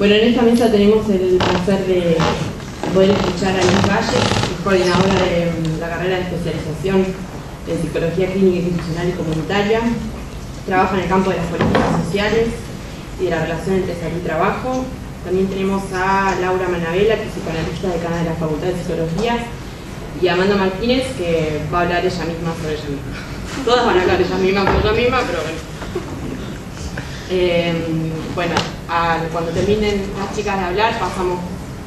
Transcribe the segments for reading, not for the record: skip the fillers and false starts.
Bueno, en esta mesa tenemos el placer de poder escuchar a Inés Valle, que es coordinadora de la carrera de especialización en Psicología Clínica Institucional y Comunitaria. Trabaja en el campo de las políticas sociales y de la relación entre salud y trabajo. También tenemos a Laura Manabella, que es psicoanalista decana de la Facultad de Psicología, y a Amanda Martínez, que va a hablar ella misma sobre ella misma. Todas van a hablar ellas mismas por ella misma, pero bueno. Cuando terminen las chicas de hablar, pasamos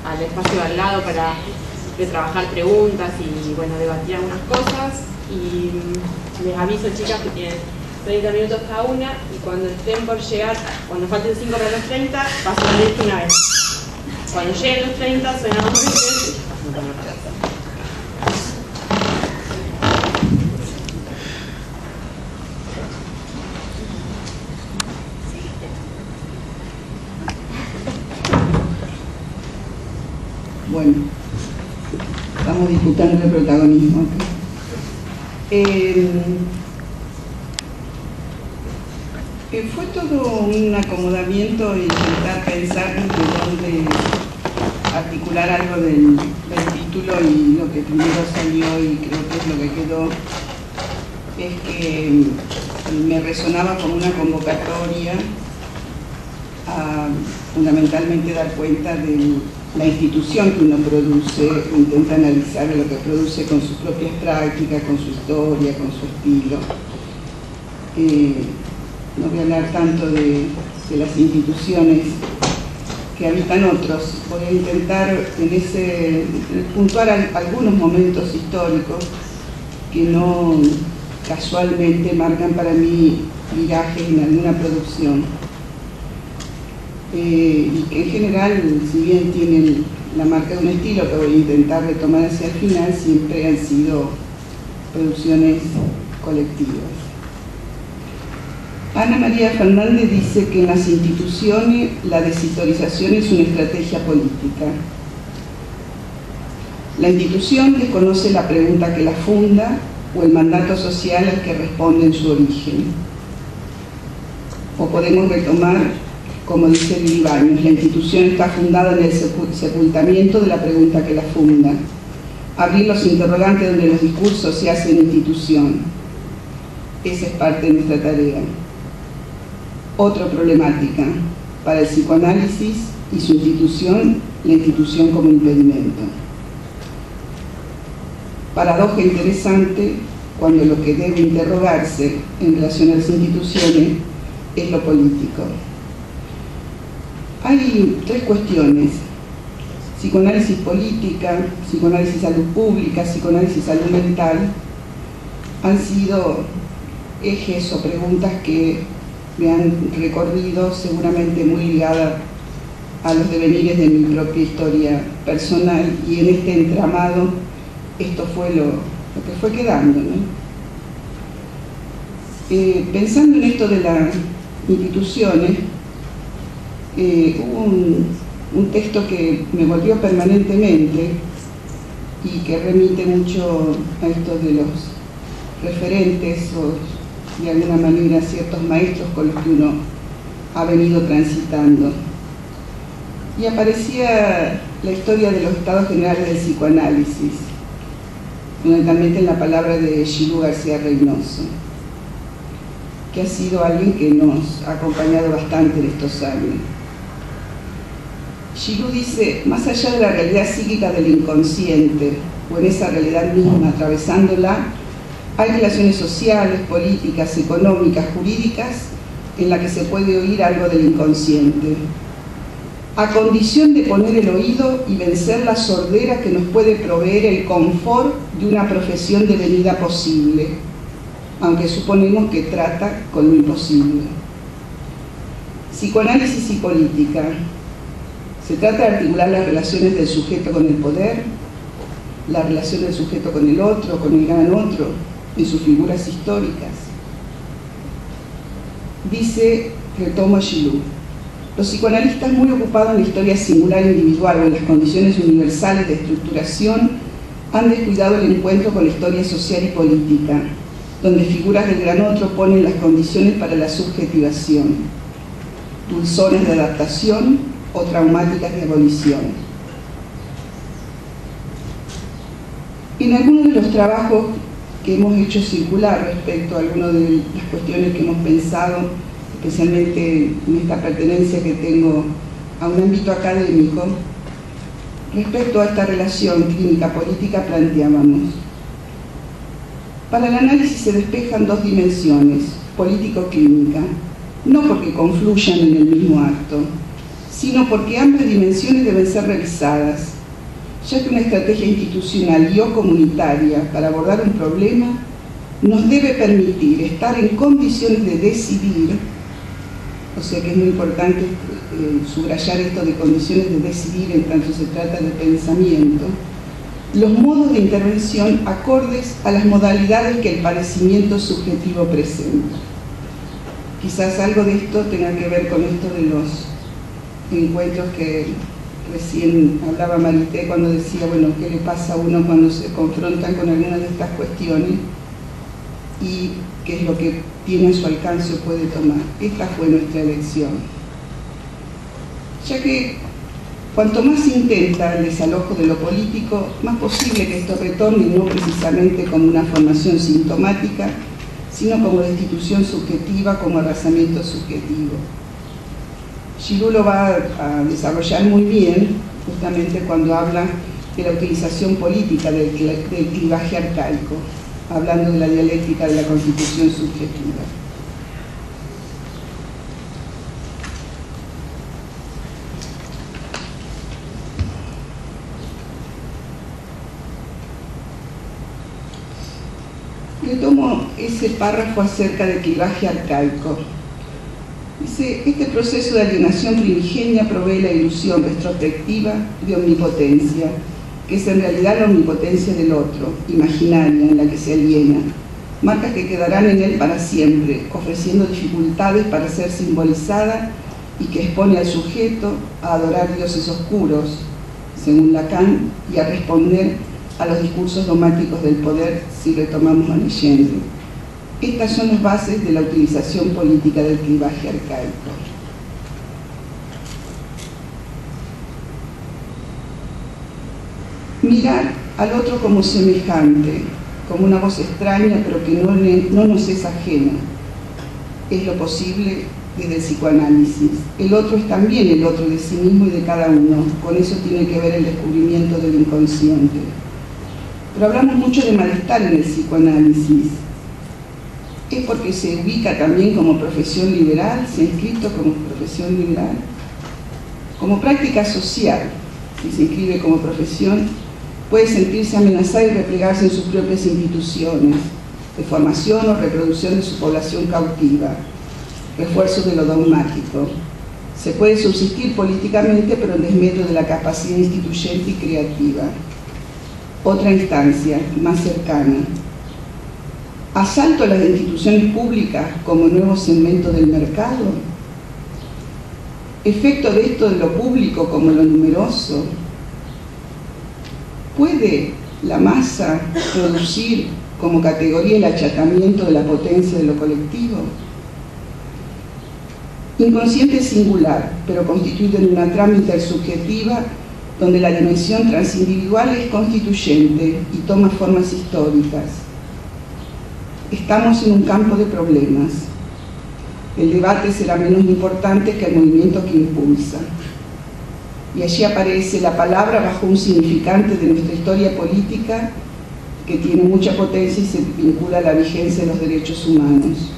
al espacio de al lado para trabajar preguntas y bueno, debatir algunas cosas. Y les aviso, chicas, que tienen 30 minutos cada una, y cuando estén por llegar, cuando falten 5 para los 30, paso la lista una vez. Cuando lleguen los 30, suenan los 20 y pasan por la casa. Bueno, estamos disputando el protagonismo acá. Fue todo un acomodamiento e intentar pensar de dónde articular algo del título, y lo que primero salió, y creo que es lo que quedó, es que me resonaba como una convocatoria a fundamentalmente dar cuenta de la institución que uno produce, intenta analizar lo que produce con sus propias prácticas, con su historia, con su estilo. No voy a hablar tanto de las instituciones que habitan otros, voy a intentar puntuar algunos momentos históricos que no casualmente marcan para mí virajes en alguna producción. Y que en general, si bien tienen la marca de un estilo que voy a intentar retomar hacia el final, siempre han sido producciones colectivas. Ana María Fernández dice que en las instituciones la deshistorización es una estrategia política. La institución desconoce la pregunta que la funda o el mandato social al que responde en su origen. O podemos retomar, como dice Lili Baños, la institución está fundada en el sepultamiento de la pregunta que la funda. Abrir los interrogantes donde los discursos se hacen institución. Esa es parte de nuestra tarea. Otra problemática, para el psicoanálisis y su institución, la institución como impedimento. Paradoja interesante cuando lo que debe interrogarse en relación a las instituciones es lo político. Hay tres cuestiones: psicoanálisis política, psicoanálisis salud pública, psicoanálisis salud mental. Han sido ejes o preguntas que me han recorrido, seguramente muy ligadas a los devenires de mi propia historia personal, y en este entramado esto fue lo que fue quedando, ¿no? Pensando en esto de las instituciones, hubo un texto que me volvió permanentemente y que remite mucho a esto de los referentes o de alguna manera ciertos maestros con los que uno ha venido transitando. Y aparecía la historia de los estados generales del psicoanálisis, fundamentalmente en la palabra de Gilú García Reynoso, que ha sido alguien que nos ha acompañado bastante en estos años. Gilú dice: más allá de la realidad psíquica del inconsciente, o en esa realidad misma, atravesándola, hay relaciones sociales, políticas, económicas, jurídicas, en las que se puede oír algo del inconsciente, a condición de poner el oído y vencer la sordera que nos puede proveer el confort de una profesión devenida posible, aunque suponemos que trata con lo imposible. Psicoanálisis y política. Se trata de articular las relaciones del sujeto con el poder, la relación del sujeto con el otro, con el gran otro, en sus figuras históricas. Dice, retomo Gilú: los psicoanalistas, muy ocupados en la historia singular individual o en las condiciones universales de estructuración, han descuidado el encuentro con la historia social y política, donde figuras del gran otro ponen las condiciones para la subjetivación, dulzones de adaptación, o traumáticas de abolición. En algunos de los trabajos que hemos hecho circular respecto a algunas de las cuestiones que hemos pensado, especialmente en esta pertenencia que tengo a un ámbito académico, respecto a esta relación clínica-política planteábamos: para el análisis se despejan dos dimensiones, político-clínica, no porque confluyan en el mismo acto, sino porque ambas dimensiones deben ser revisadas, ya que una estrategia institucional y o comunitaria para abordar un problema nos debe permitir estar en condiciones de decidir, o sea que es muy importante subrayar esto de condiciones de decidir en tanto se trata de pensamiento, los modos de intervención acordes a las modalidades que el padecimiento subjetivo presenta. Quizás algo de esto tenga que ver con esto de los encuentros que recién hablaba Marité cuando decía, bueno, ¿qué le pasa a uno cuando se confrontan con algunas de estas cuestiones y qué es lo que tiene a su alcance o puede tomar? Esta fue nuestra elección. Ya que cuanto más se intenta el desalojo de lo político, más posible que esto retorne no precisamente como una formación sintomática, sino como destitución subjetiva, como arrasamiento subjetivo. Giroux lo va a desarrollar muy bien, justamente cuando habla de la utilización política del clivaje arcaico, hablando de la dialéctica de la constitución subjetiva. Retomo ese párrafo acerca del clivaje arcaico. Dice: este proceso de alienación primigenia provee la ilusión retrospectiva de omnipotencia, que es en realidad la omnipotencia del otro, imaginaria, en la que se aliena, marcas que quedarán en él para siempre, ofreciendo dificultades para ser simbolizada y que expone al sujeto a adorar dioses oscuros, según Lacan, y a responder a los discursos dogmáticos del poder, si retomamos a Allende. Estas son las bases de la utilización política del clivaje arcaico. Mirar al otro como semejante, como una voz extraña, pero que no nos es ajena, es lo posible desde el psicoanálisis. El otro es también el otro de sí mismo y de cada uno. Con eso tiene que ver el descubrimiento del inconsciente. Pero hablamos mucho de malestar en el psicoanálisis. ¿Es porque se ubica también como profesión liberal? ¿Se ha inscrito como profesión liberal? Como práctica social, si se inscribe como profesión, puede sentirse amenazada y replegarse en sus propias instituciones, de formación o reproducción de su población cautiva, refuerzo de lo dogmático. Se puede subsistir políticamente, pero en desmedro de la capacidad instituyente y creativa. Otra instancia, más cercana. ¿Asalto a las instituciones públicas como nuevo segmento del mercado? ¿Efecto de esto de lo público como lo numeroso? ¿Puede la masa producir como categoría el achatamiento de la potencia de lo colectivo? Inconsciente singular, pero constituido en una trama intersubjetiva donde la dimensión transindividual es constituyente y toma formas históricas. Estamos en un campo de problemas. El debate será menos importante que el movimiento que impulsa. Y allí aparece la palabra bajo un significante de nuestra historia política que tiene mucha potencia y se vincula a la vigencia de los derechos humanos.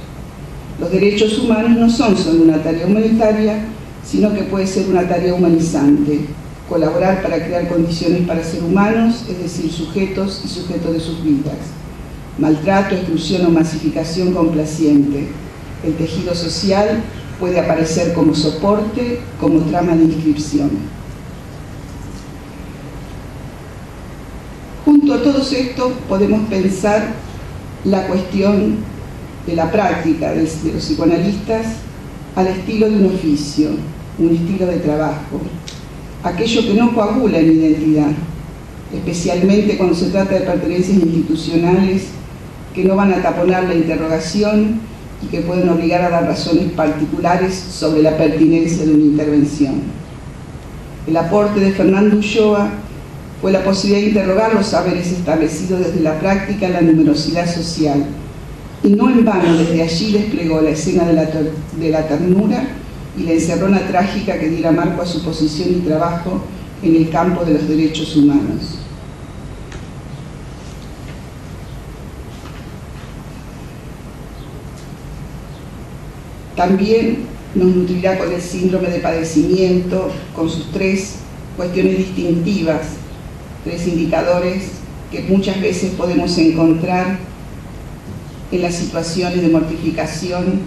Los derechos humanos no son solo una tarea humanitaria, sino que puede ser una tarea humanizante. Colaborar para crear condiciones para ser humanos, es decir, sujetos y sujetos de sus vidas. Maltrato, exclusión o masificación complaciente. El tejido social puede aparecer como soporte, como trama de inscripción. Junto a todo esto podemos pensar la cuestión de la práctica de los psicoanalistas al estilo de un oficio, un estilo de trabajo, aquello que no coagula en identidad, especialmente cuando se trata de pertenencias institucionales que no van a taponar la interrogación y que pueden obligar a dar razones particulares sobre la pertinencia de una intervención. El aporte de Fernando Ulloa fue la posibilidad de interrogar los saberes establecidos desde la práctica en la numerosidad social, y no en vano desde allí desplegó la escena de la ternura y la encerrona trágica que diera marco a su posición y trabajo en el campo de los derechos humanos. También nos nutrirá con el síndrome de padecimiento, con sus 3 cuestiones distintivas, 3 indicadores que muchas veces podemos encontrar en las situaciones de mortificación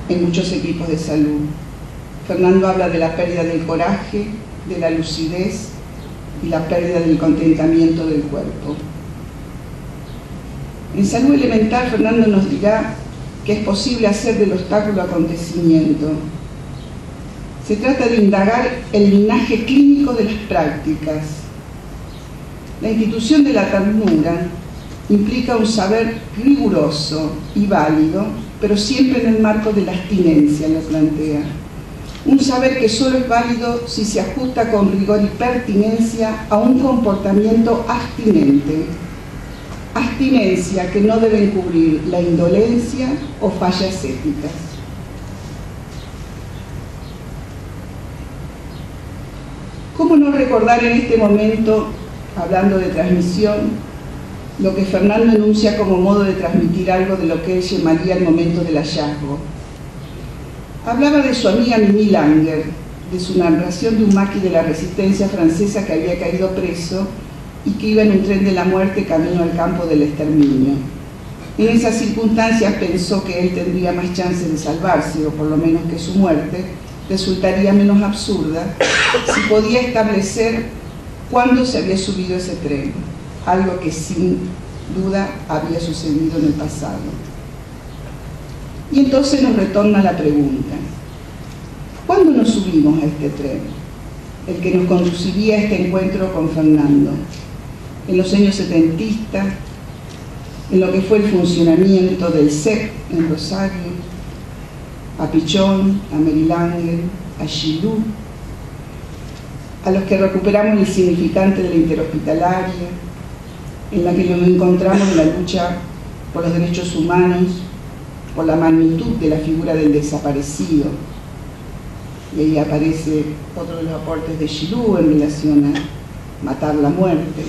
en muchos equipos de salud. Fernando habla de la pérdida del coraje, de la lucidez y la pérdida del contentamiento del cuerpo. En salud elemental, Fernando nos dirá que es posible hacer del obstáculo acontecimiento. Se trata de indagar el linaje clínico de las prácticas. La institución de la ternura implica un saber riguroso y válido, pero siempre en el marco de la abstinencia, lo plantea. Un saber que solo es válido si se ajusta con rigor y pertinencia a un comportamiento abstinente. Abstinencia que no debe encubrir la indolencia o fallas éticas. ¿Cómo no recordar en este momento, hablando de transmisión, lo que Fernando enuncia como modo de transmitir algo de lo que él llamaría el momento del hallazgo? Hablaba de su amiga Mimi Langer, de su narración de un maqui de la resistencia francesa que había caído preso y que iba en un tren de la muerte camino al campo del exterminio. En esas circunstancias pensó que él tendría más chances de salvarse, o por lo menos que su muerte resultaría menos absurda si podía establecer cuándo se había subido ese tren, algo que sin duda había sucedido en el pasado. Y entonces nos retorna la pregunta: ¿cuándo nos subimos a este tren? El que nos conduciría a este encuentro con Fernando. En los años 70, en lo que fue el funcionamiento del CEP en Rosario, a Pichón, a Mary Langer, a Gilou, a los que recuperamos el significante de la interhospitalaria, en la que nos encontramos en la lucha por los derechos humanos, por la magnitud de la figura del desaparecido. Y ahí aparece otro de los aportes de Gilou en relación a matar la muerte.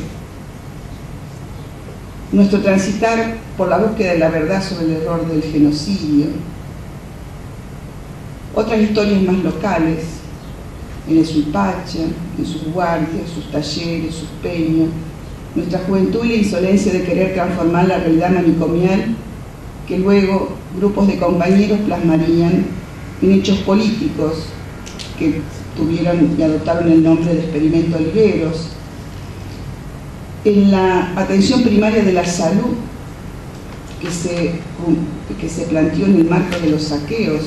Nuestro transitar por la búsqueda de la verdad sobre el error del genocidio. Otras historias más locales, en el Suipacha, en sus guardias, sus talleres, sus peños, nuestra juventud y la insolencia de querer transformar la realidad manicomial que luego grupos de compañeros plasmarían en hechos políticos que tuvieron y adoptaron el nombre de Experimento Oliveros. En la atención primaria de la salud que se planteó en el marco de los saqueos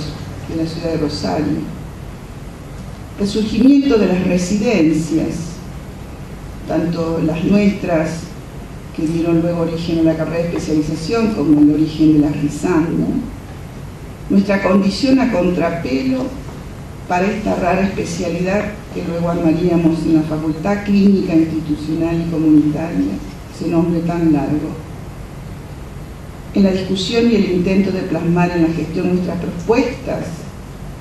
de la ciudad de Rosario. El surgimiento de las residencias, tanto las nuestras, que dieron luego origen a la carrera de especialización, como el origen de la RISAM, ¿no? Nuestra condición a contrapelo para esta rara especialidad que luego armaríamos en la Facultad Clínica, Institucional y Comunitaria, ese nombre tan largo. En la discusión y el intento de plasmar en la gestión nuestras propuestas,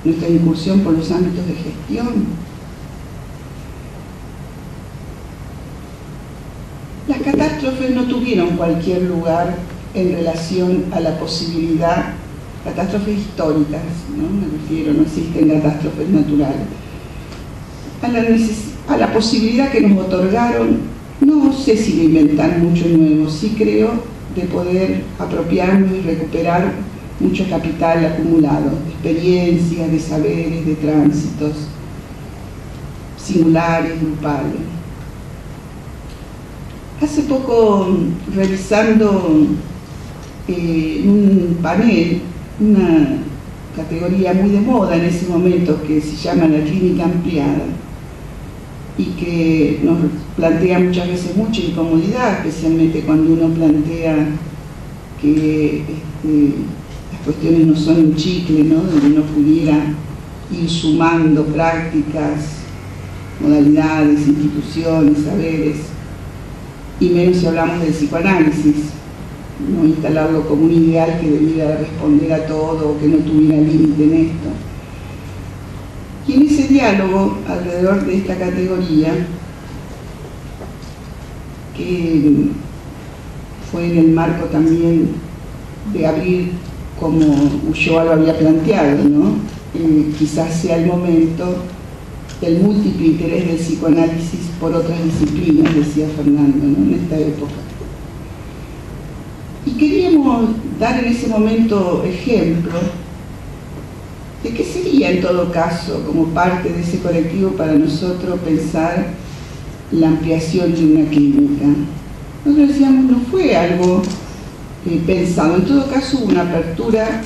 nuestra incursión por los ámbitos de gestión. Las catástrofes no tuvieron cualquier lugar en relación a la posibilidad, catástrofes históricas, ¿no? Me refiero, no existen catástrofes naturales, a la posibilidad que nos otorgaron, no sé si de inventar mucho nuevo, sí creo de poder apropiarnos y recuperar mucho capital acumulado, de experiencias, de saberes, de tránsitos singulares, grupales. Hace poco, revisando un panel, una categoría muy de moda en ese momento que se llama la clínica ampliada y que nos plantea muchas veces mucha incomodidad, especialmente cuando uno plantea que las cuestiones no son un chicle, ¿no? Donde uno pudiera ir sumando prácticas modalidades, instituciones, saberes, y menos si hablamos del psicoanálisis, no instalarlo como un ideal que debiera responder a todo o que no tuviera límite en esto. Y en ese diálogo alrededor de esta categoría, que fue en el marco también de abrir, como Ulloa lo había planteado, ¿no? Quizás sea el momento del múltiple interés del psicoanálisis por otras disciplinas, decía Fernando, ¿no? En esta época. Y queríamos dar en ese momento ejemplo de qué sería en todo caso, como parte de ese colectivo, para nosotros pensar la ampliación de una clínica. Nosotros decíamos, no fue algo pensado, en todo caso una apertura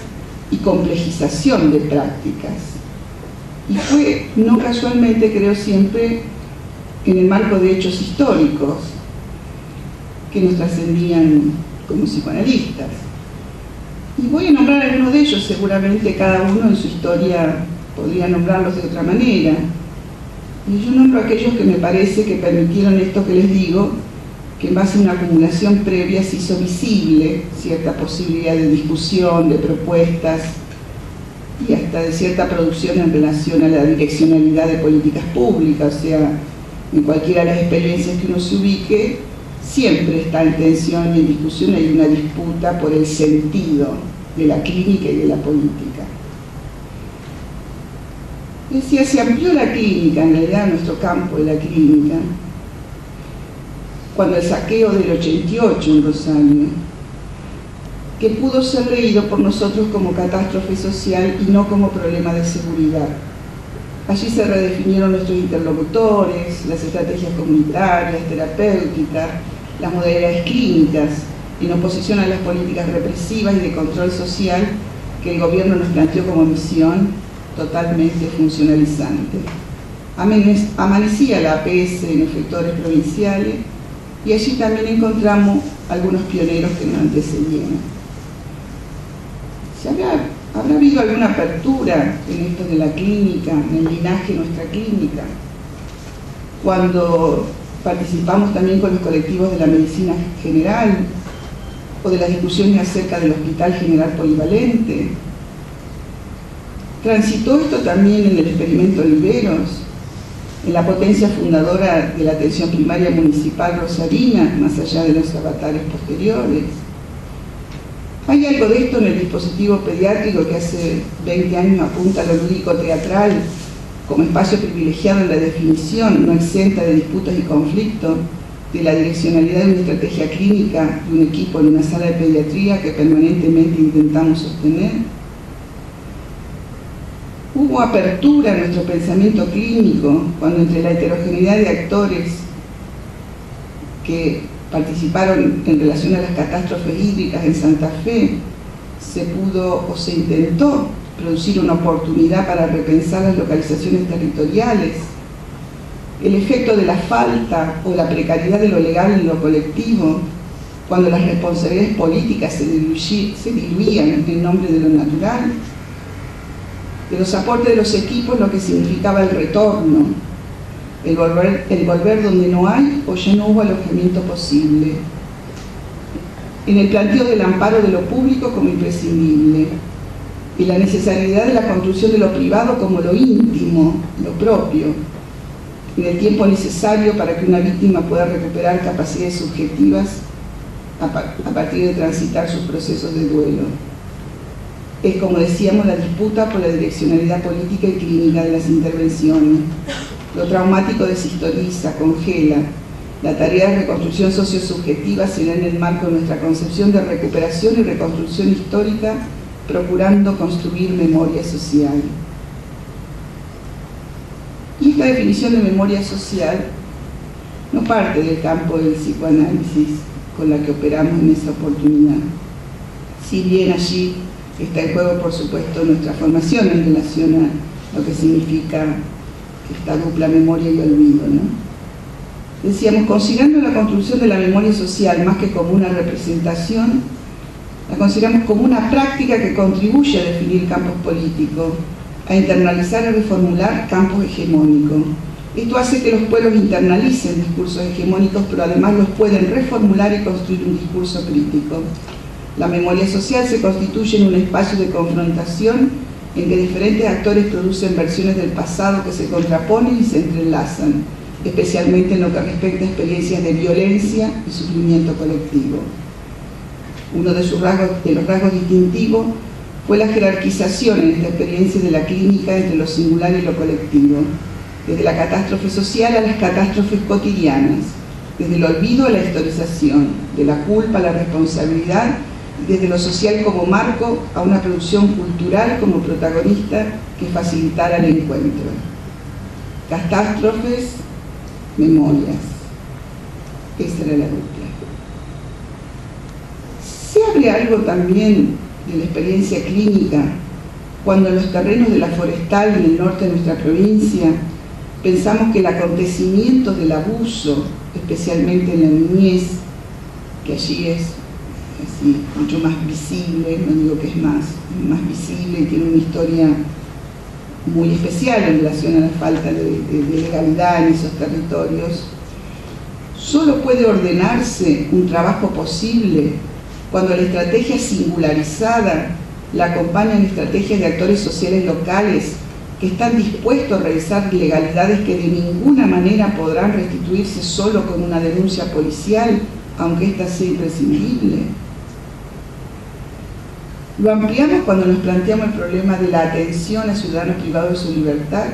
y complejización de prácticas. Y fue, no casualmente, creo siempre, en el marco de hechos históricos que nos trascendían como psicoanalistas. Y voy a nombrar algunos de ellos, seguramente cada uno en su historia podría nombrarlos de otra manera. Y yo nombro aquellos que me parece que permitieron esto que les digo, que en base a una acumulación previa se hizo visible cierta posibilidad de discusión, de propuestas y hasta de cierta producción en relación a la direccionalidad de políticas públicas. O sea, en cualquiera de las experiencias que uno se ubique, siempre está en tensión y en discusión, hay una disputa por el sentido de la clínica y de la política. Decía, se amplió la clínica, en realidad nuestro campo de la clínica, cuando el saqueo del 88 en Rosario, que pudo ser leído por nosotros como catástrofe social y no como problema de seguridad. Allí se redefinieron nuestros interlocutores, las estrategias comunitarias, terapéuticas, las modalidades clínicas, en oposición a las políticas represivas y de control social que el gobierno nos planteó como misión totalmente funcionalizante. Amanecía la APS en efectores provinciales y allí también encontramos algunos pioneros que nos antecedieron. ¿Habrá habido alguna apertura en esto de la clínica, en el linaje de nuestra clínica? Cuando participamos también con los colectivos de la medicina general o de las discusiones acerca del Hospital General Polivalente. Transitó esto también en el experimento Oliveros, en la potencia fundadora de la atención primaria municipal rosarina, más allá de los avatares posteriores. Hay algo de esto en el dispositivo pediátrico que hace 20 años apunta a lo lúdico teatral como espacio privilegiado en la definición, no exenta de disputas y conflictos, de la direccionalidad de una estrategia clínica de un equipo en una sala de pediatría que permanentemente intentamos sostener. Hubo apertura en nuestro pensamiento clínico cuando entre la heterogeneidad de actores que participaron en relación a las catástrofes hídricas en Santa Fe, se pudo o se intentó producir una oportunidad para repensar las localizaciones territoriales, el efecto de la falta o la precariedad de lo legal en lo colectivo, cuando las responsabilidades políticas se diluían en nombre de lo natural, de los aportes de los equipos, lo que significaba el retorno, el volver donde no hay o ya no hubo alojamiento posible, en el planteo del amparo de lo público como imprescindible, y la necesidad de la construcción de lo privado como lo íntimo, lo propio, en el tiempo necesario para que una víctima pueda recuperar capacidades subjetivas a partir de transitar sus procesos de duelo. Es, como decíamos, la disputa por la direccionalidad política y clínica de las intervenciones. Lo traumático deshistoriza, congela. La tarea de reconstrucción sociosubjetiva será en el marco de nuestra concepción de recuperación y reconstrucción histórica, procurando construir memoria social. Y esta definición de memoria social no parte del campo del psicoanálisis con la que operamos en esa oportunidad. Si bien allí está en juego, por supuesto, nuestra formación en relación a lo que significa esta dupla memoria y olvido, ¿no? Decíamos, considerando la construcción de la memoria social más que como una representación, la consideramos como una práctica que contribuye a definir campos políticos, a internalizar y reformular campos hegemónicos, Esto hace que los pueblos internalicen discursos hegemónicos, pero además los pueden reformular y construir un discurso crítico. La memoria social se constituye en un espacio de confrontación en que diferentes actores producen versiones del pasado que se contraponen y se entrelazan, especialmente en lo que respecta a experiencias de violencia y sufrimiento colectivo. Uno de los rasgos distintivos fue la jerarquización en esta experiencia de la clínica entre lo singular y lo colectivo, desde la catástrofe social a las catástrofes cotidianas, desde el olvido a la historización, de la culpa a la responsabilidad, desde lo social como marco a una producción cultural como protagonista que facilitara el encuentro. Catástrofes, memorias. Esa era la dupla. ¿Se abre algo también de la experiencia clínica cuando en los terrenos de la forestal en el norte de nuestra provincia pensamos que el acontecimiento del abuso, especialmente en la niñez, que allí es así, mucho más visible, no digo que es más visible y tiene una historia muy especial en relación a la falta de legalidad en esos territorios, solo puede ordenarse un trabajo posible cuando la estrategia singularizada la acompañan estrategias de actores sociales locales que están dispuestos a realizar legalidades que de ninguna manera podrán restituirse solo con una denuncia policial, aunque ésta sea imprescindible. Lo ampliamos cuando nos planteamos el problema de la atención a ciudadanos privados de su libertad.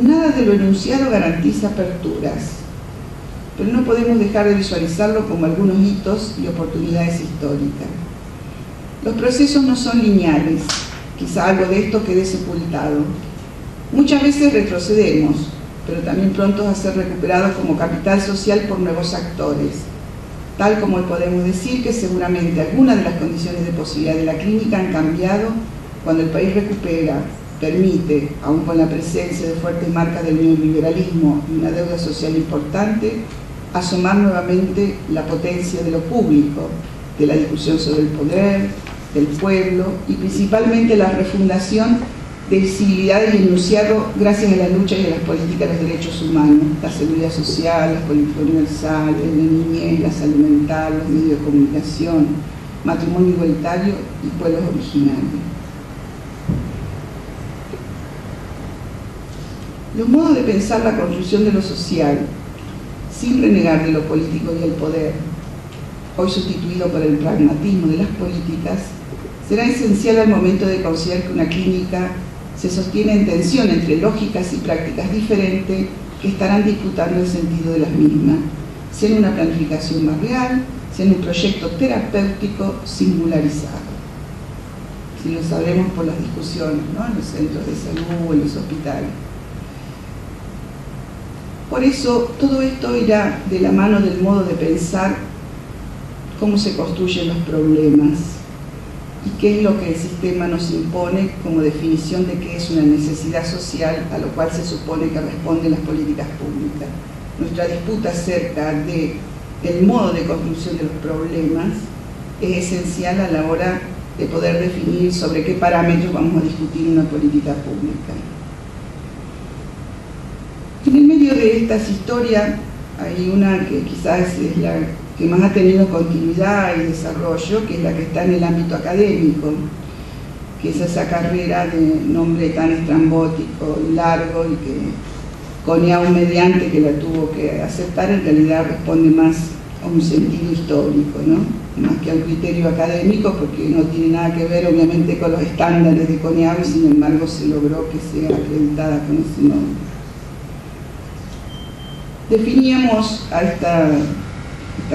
Nada de lo enunciado garantiza aperturas, pero no podemos dejar de visualizarlo como algunos hitos y oportunidades históricas. Los procesos no son lineales, quizá algo de esto quede sepultado. Muchas veces retrocedemos, pero también prontos a ser recuperados como capital social por nuevos actores, tal como podemos decir que seguramente algunas de las condiciones de posibilidad de la clínica han cambiado cuando el país recupera, permite, aun con la presencia de fuertes marcas del neoliberalismo y una deuda social importante, asomar nuevamente la potencia de lo público, de la discusión sobre el poder, del pueblo y principalmente la refundación de civilidades y enunciado gracias a la lucha y a las políticas de los derechos humanos, la seguridad social, las políticas universales, la niñez, la salud mental, los medios de comunicación, matrimonio igualitario y pueblos originarios. Los modos de pensar la construcción de lo social, sin renegar de lo político y el poder, hoy sustituido por el pragmatismo de las políticas, será esencial al momento de considerar que una clínica se sostiene en tensión entre lógicas y prácticas diferentes que estarán disputando el sentido de las mismas, sea en una planificación más real, sea en un proyecto terapéutico singularizado. Si lo sabremos por las discusiones, ¿no?, en los centros de salud o en los hospitales. Por eso, todo esto irá de la mano del modo de pensar cómo se construyen los problemas y qué es lo que el sistema nos impone como definición de qué es una necesidad social a lo cual se supone que responden las políticas públicas. Nuestra disputa acerca del modo de construcción de los problemas es esencial a la hora de poder definir sobre qué parámetros vamos a discutir una política pública. En el medio de estas historias hay una que quizás es la que más ha tenido continuidad y desarrollo, que es la que está en el ámbito académico, que es esa carrera de nombre tan estrambótico y largo y que Coneau mediante que la tuvo que aceptar, en realidad responde más a un sentido histórico, ¿no?, más que a un criterio académico, porque no tiene nada que ver obviamente con los estándares de Coneau y sin embargo se logró que sea acreditada con ese nombre. Definíamos a esta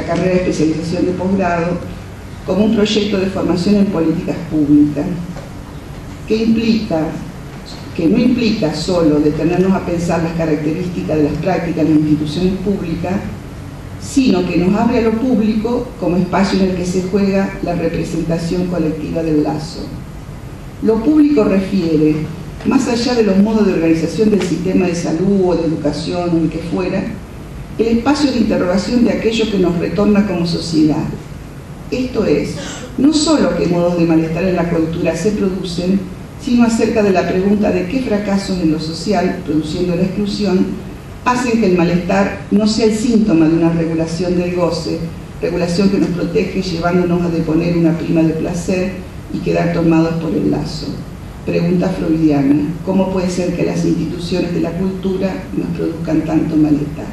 carrera de especialización de posgrado como un proyecto de formación en políticas públicas que no implica solo detenernos a pensar las características de las prácticas de las instituciones públicas, sino que nos abre a lo público como espacio en el que se juega la representación colectiva del lazo. Lo público refiere, más allá de los modos de organización del sistema de salud o de educación o el que fuera, el espacio de interrogación de aquello que nos retorna como sociedad. Esto es, no solo qué modos de malestar en la cultura se producen, sino acerca de la pregunta de qué fracasos en lo social, produciendo la exclusión, hacen que el malestar no sea el síntoma de una regulación del goce, regulación que nos protege llevándonos a deponer una prima de placer y quedar tomados por el lazo. Pregunta freudiana: ¿cómo puede ser que las instituciones de la cultura nos produzcan tanto malestar?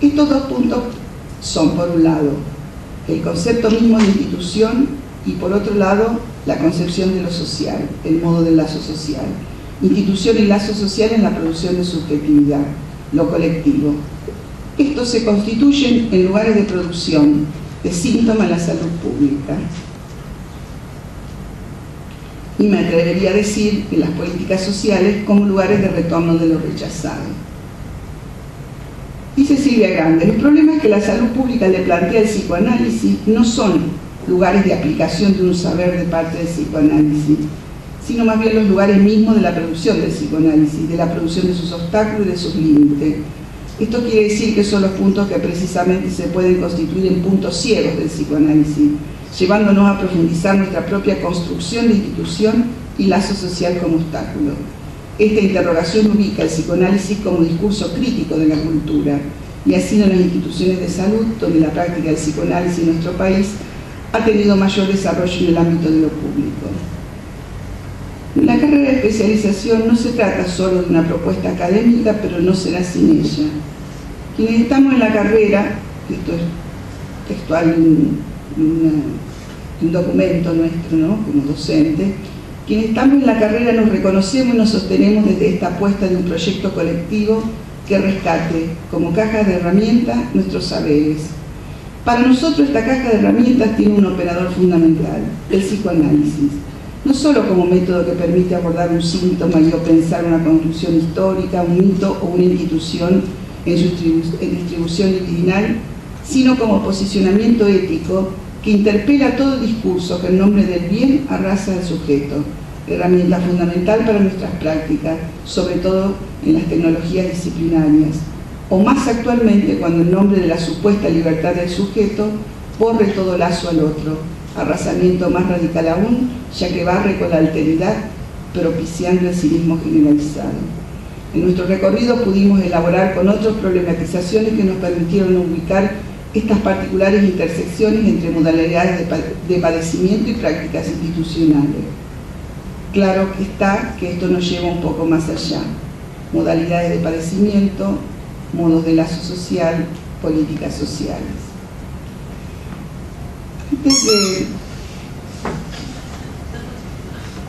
Estos dos puntos son, por un lado, el concepto mismo de institución y, por otro lado, la concepción de lo social, el modo del lazo social. Institución y lazo social en la producción de subjetividad, lo colectivo. Estos se constituyen en lugares de producción, de síntoma en la salud pública. Y me atrevería a decir en las políticas sociales como lugares de retorno de lo rechazado. Dice Silvia Grande: el problema es que la salud pública le plantea el psicoanálisis no son lugares de aplicación de un saber de parte del psicoanálisis, sino más bien los lugares mismos de la producción del psicoanálisis, de la producción de sus obstáculos y de sus límites. Esto quiere decir que son los puntos que precisamente se pueden constituir en puntos ciegos del psicoanálisis, llevándonos a profundizar nuestra propia construcción de institución y lazo social como obstáculo. Esta interrogación ubica el psicoanálisis como discurso crítico de la cultura, y así en las instituciones de salud, donde la práctica del psicoanálisis en nuestro país ha tenido mayor desarrollo en el ámbito de lo público. La carrera de especialización no se trata solo de una propuesta académica, pero no será sin ella. Quienes estamos en la carrera, esto es textual un documento nuestro, ¿no?, como docente, quienes estamos en la carrera nos reconocemos y nos sostenemos desde esta apuesta de un proyecto colectivo que rescate como caja de herramientas nuestros saberes. Para nosotros esta caja de herramientas tiene un operador fundamental: el psicoanálisis. No solo como método que permite abordar un síntoma y o pensar una conclusión histórica, un mito o una institución en su distribución libidinal, sino como posicionamiento ético que interpela todo discurso que en nombre del bien arrasa al sujeto, herramienta fundamental para nuestras prácticas, sobre todo en las tecnologías disciplinarias, o más actualmente cuando en nombre de la supuesta libertad del sujeto borre todo lazo al otro, arrasamiento más radical aún, ya que barre con la alteridad, propiciando el cinismo generalizado. En nuestro recorrido pudimos elaborar con otras problematizaciones que nos permitieron ubicar estas particulares intersecciones entre modalidades de padecimiento y prácticas institucionales. Claro que está que esto nos lleva un poco más allá: modalidades de padecimiento, modos de lazo social, políticas sociales. Antes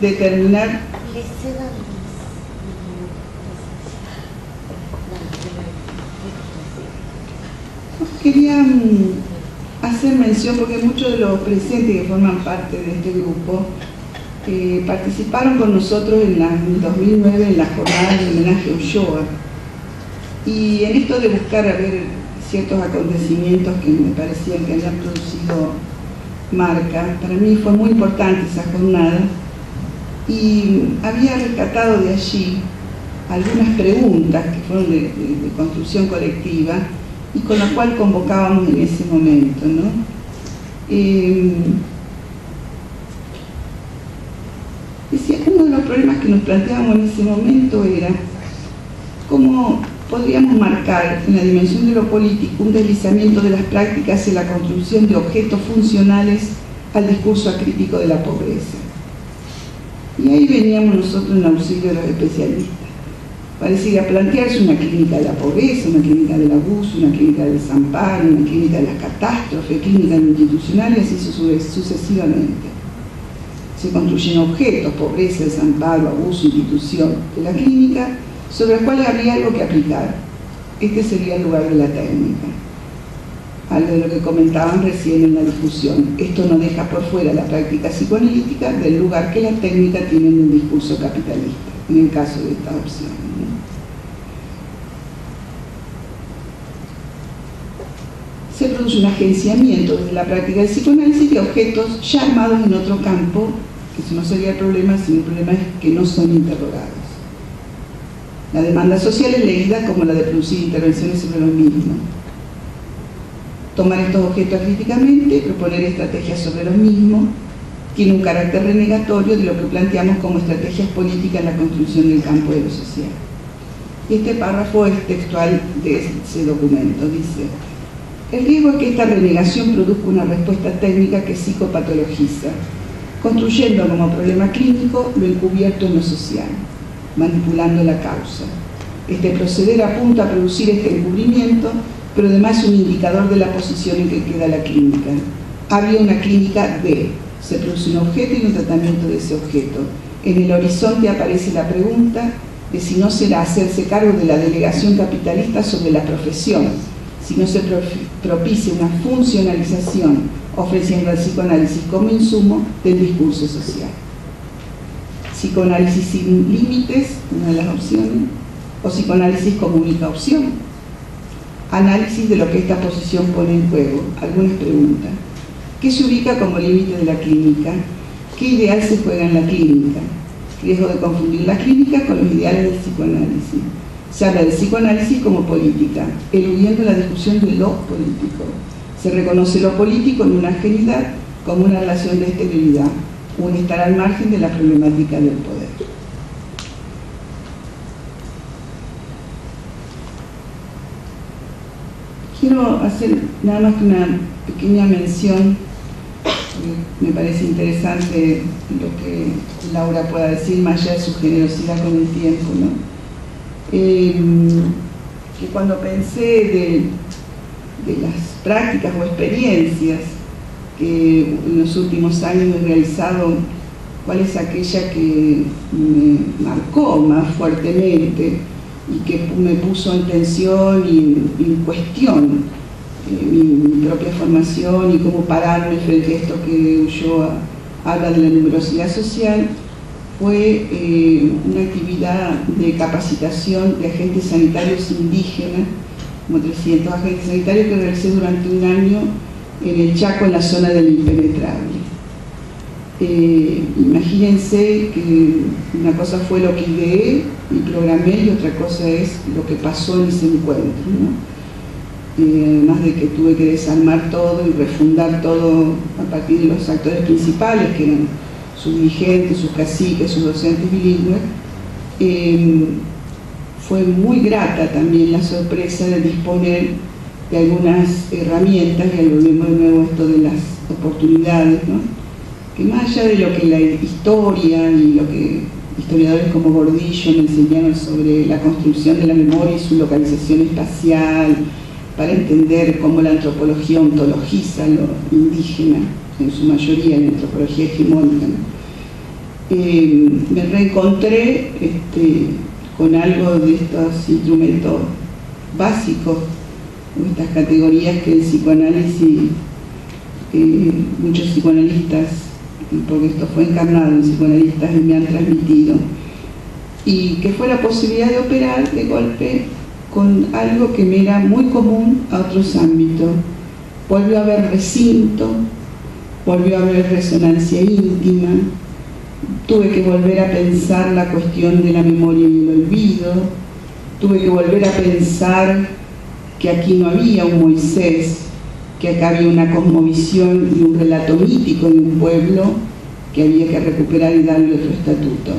de terminar, quería hacer mención, porque muchos de los presentes que forman parte de este grupo participaron con nosotros en 2009 en la jornada de homenaje a Ulloa, y en esto de buscar a ver ciertos acontecimientos que me parecían que habían producido marca, para mí fue muy importante esa jornada, y había rescatado de allí algunas preguntas que fueron de construcción colectiva y con la cual convocábamos en ese momento, ¿no? Decía, uno de los problemas que nos planteábamos en ese momento era cómo podríamos marcar en la dimensión de lo político un deslizamiento de las prácticas en la construcción de objetos funcionales al discurso acrítico de la pobreza. Y ahí veníamos nosotros en auxilio de los especialistas. Parecía plantearse una clínica de la pobreza, una clínica del abuso, una clínica del desamparo, una clínica de las catástrofes, clínica de lo institucional, y así sucesivamente. Se construyen objetos: pobreza, desamparo, abuso, institución de la clínica, sobre los cuales habría algo que aplicar. Este sería el lugar de la técnica. Algo de lo que comentaban recién en la discusión. Esto no deja por fuera la práctica psicoanalítica del lugar que la técnica tiene en el discurso capitalista, en el caso de esta opción. Se produce un agenciamiento desde la práctica del psicoanálisis de objetos ya armados en otro campo, que eso no sería el problema, sino el problema es que no son interrogados. La demanda social es leída como la de producir intervenciones sobre los mismos. Tomar estos objetos críticamente, proponer estrategias sobre los mismos, tiene un carácter renegatorio de lo que planteamos como estrategias políticas en la construcción del campo de lo social. Este párrafo es textual de ese documento, dice: el riesgo es que esta renegación produzca una respuesta técnica que psicopatologiza, construyendo como problema clínico lo encubierto en lo social, manipulando la causa. Este proceder apunta a producir este encubrimiento, pero además es un indicador de la posición en que queda la clínica. Había una clínica D, se produce un objeto y un tratamiento de ese objeto. En el horizonte aparece la pregunta de si no será hacerse cargo de la delegación capitalista sobre la profesión, si no se propicia una funcionalización ofreciendo al psicoanálisis como insumo del discurso social. Psicoanálisis sin límites, una de las opciones, o psicoanálisis como única opción. Análisis de lo que esta posición pone en juego. Algunas preguntas. ¿Qué se ubica como límite de la clínica? ¿Qué ideal se juega en la clínica? Riesgo de confundir la clínica con los ideales del psicoanálisis. Se habla del psicoanálisis como política, eludiendo la discusión de lo político. Se reconoce lo político en una ajenidad como una relación de esterilidad, un estar al margen de la problemática del poder. Quiero hacer nada más que una pequeña mención, me parece interesante lo que Laura pueda decir, más allá de su generosidad con el tiempo, ¿no? Que cuando pensé de las prácticas o experiencias que en los últimos años he realizado, cuál es aquella que me marcó más fuertemente y que me puso en tensión y en cuestión mi propia formación y cómo pararme frente a esto que yo habla de la numerosidad social, fue una actividad de capacitación de agentes sanitarios indígenas, como 300 agentes sanitarios que realicé durante un año en el Chaco, en la zona del impenetrable. Imagínense que una cosa fue lo que ideé y programé y otra cosa es lo que pasó en ese encuentro, ¿no? Además de que tuve que desarmar todo y refundar todo a partir de los actores principales, que eran sus dirigentes, sus caciques, sus docentes bilingües. Fue muy grata también la sorpresa de disponer de algunas herramientas, y volvemos de nuevo a esto de las oportunidades, ¿no? Que más allá de lo que la historia y lo que historiadores como Gordillo me enseñaron sobre la construcción de la memoria y su localización espacial, para entender cómo la antropología ontologiza lo indígena, en su mayoría la antropología hegemónica, ¿no? Me reencontré con algo de estos instrumentos básicos, estas categorías que el psicoanálisis, muchos psicoanalistas, porque esto fue encarnado en psicoanalistas, me han transmitido, y que fue la posibilidad de operar de golpe con algo que me era muy común a otros ámbitos. Volvió a haber recinto, volvió a haber resonancia íntima, tuve que volver a pensar la cuestión de la memoria y el olvido, tuve que volver a pensar que aquí no había un Moisés, que acá había una cosmovisión y un relato mítico de un pueblo que había que recuperar y darle otro estatuto.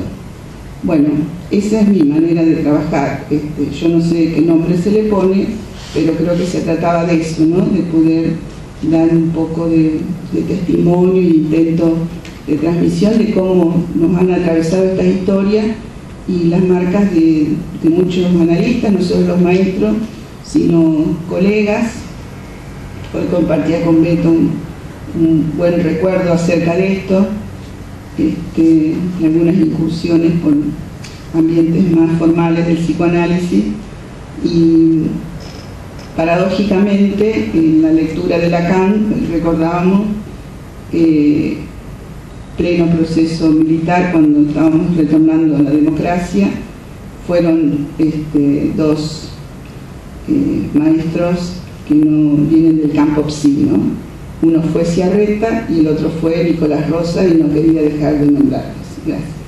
Bueno, esa es mi manera de trabajar. Yo no sé qué nombre se le pone, pero creo que se trataba de eso, ¿no? De poder dar un poco de testimonio e intento de transmisión de cómo nos han atravesado estas historias y las marcas de muchos analistas, no solo los maestros, sino colegas. Hoy compartía con Beto un buen recuerdo acerca de esto, de algunas incursiones por ambientes más formales del psicoanálisis, y paradójicamente en la lectura de Lacan recordábamos pleno proceso militar, cuando estábamos retornando a la democracia, fueron dos maestros que no vienen del campo psi, ¿no? Uno fue Ciarreta y el otro fue Nicolás Rosa, y no quería dejar de nombrarlos. Gracias.